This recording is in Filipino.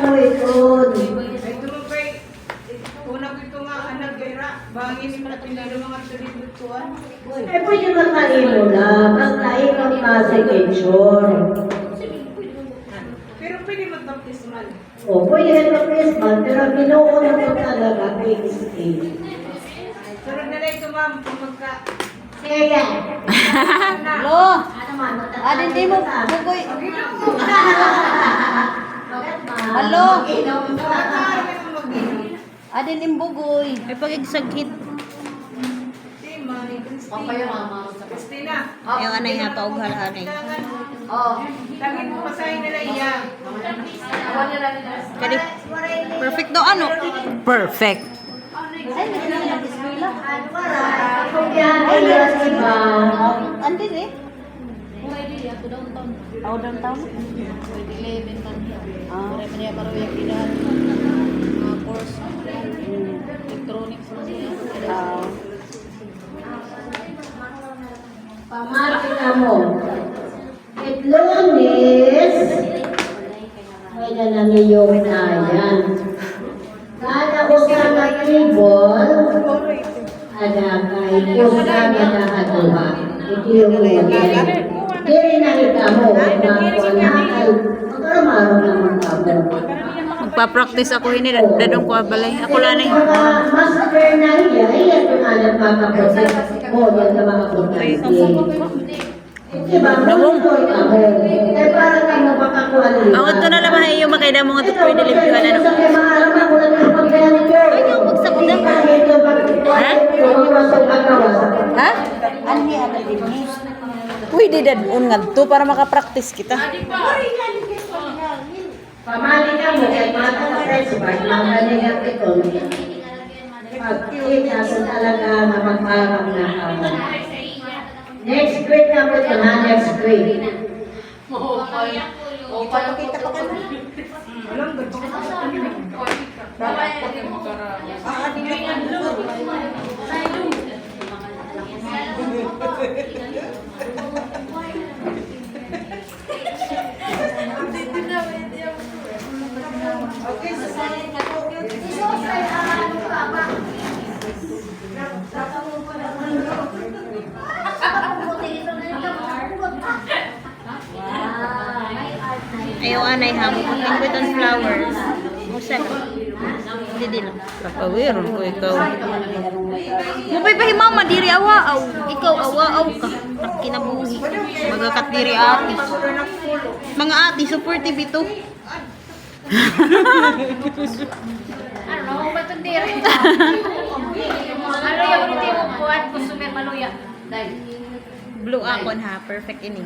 mo ito. Ito mo kay una ko ito nga anak gira. Bangin ni mga pinalo mga tulid tuan. Eh, pwede ka kanino lang. Basta ikaw kasi picture. Pero pwede mag-baptismal. O, pwede ka baptismal, pero pinuuna ko talaga fixed age. Sunod na lang ito ma'am kung magka... Sige. Lo, adin di mo bugoy. Hello. Adin im bugoy. Ay pagigsagit. Christina. Yung anay nga pa og halani. Lagin mo masahin nila iya. Kadi perfect do ano? Perfect. Andin eh. Oh, downtown? Pamati na mo. It Lunes. May na niyong ayan. Kada ko sa mag-ibol, ada kay kung sa madahaduha. Ito yung ulan. Diri na itamo. Magkakunakal. Magkaramaro naman kamo. Magpa-practice ako ini dadong ko balay. Ako lanay. Master na iya. Iya ito nga nagpapapagod. O, yan na mga pagkakas. Diba? Nawong ko kamo. Eh, para ka mapakakuha nila. Ang ito na naman yung makayda mo nga ito pwede limpyuhan na no. Ayaw, magsakot na. Ha? Ha? Ani ano din ni? Pwede dadun nga to para makapractice kita. Pamali ka mo kay mata na friends ba? Mga ganyan ito. Pag-kita sa talaga na magparang na ako. Next week na po ito na, next week. Kita pa ka na. Alam ba ito? Ayaw anay ha. Pagpingwit on flowers. Musa ka. Hindi lang. Kapawiron ko ikaw. Mupay pa himama diri awa-aw. Ikaw awa-aw ka. Kinabuhi. Magakat diri ati. Mga ati, supportive ito. Ano, batong diri. Ano yung hindi mo buwan ko sumir maluya. Dahil. Blue akon ha. Perfect ini.